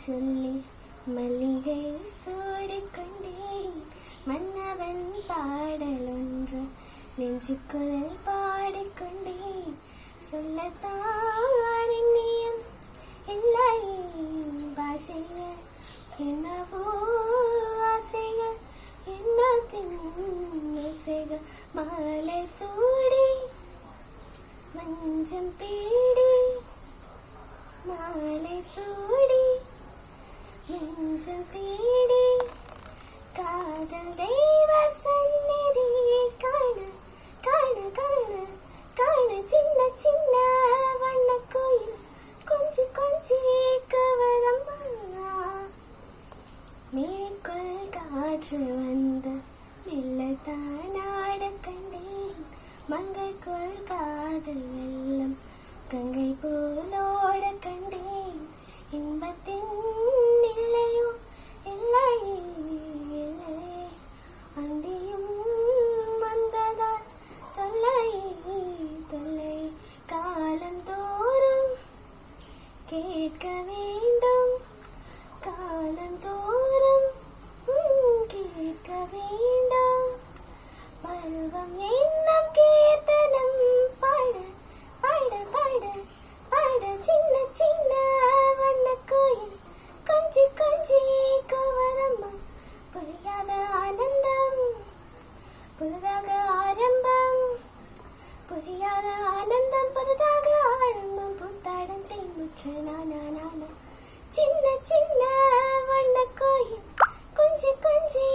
சொல்லி மல்லிகை சூடிக்கொண்டேன். மன்னவன் பாடலொன்று நெஞ்சுக்குள் பாடிக்கொண்டேன். சொல்லத்தான் எண்ணியும் இல்லை பாஷைகள் என்னவோ ஆசைகள் என்னத்தின் இசைகள். மாலை சூடி மஞ்சம் தேடி மாலை சூடி மஞ்சம் தேடி காதல் தெய்வ சந்நிதியை காண காண காண காண சின்ன சின்ன வண்ண கோயில் கொஞ்சி கொஞ்சி கவரம்மா. மேற்குள் காற்று வந்த மெல்லத்தான் ஆட கண்டேன். மங்கைக்குள் காதல் வெள்ளம் கங்கை போலோட கண்டேன். இன்பத்தின் இல்லையோ இல்லை இல்லை அந்தியும் வந்ததால் தொல்லை தொல்லை. காலம் தோறும் கேட்க வேண்டும் காலம் தோறும் கேட்க வேண்டும். பருவம் என்னும் கீர்த்தனம் பாட பாட பாட பாட சின்ன சின்ன வண்ண கோயில் கொஞ்சி கொஞ்சி கவரம்மா. புரியாத ஆனந்தம் புதிதாக ஆரம்பம் புரியாத ஆனந்தம் புதிதாக ஆரம்பம். புத்தாடம் தேன்முற்ற நானா நானா சின்ன சின்ன வண்ண கோயில் கொஞ்சி கொஞ்சி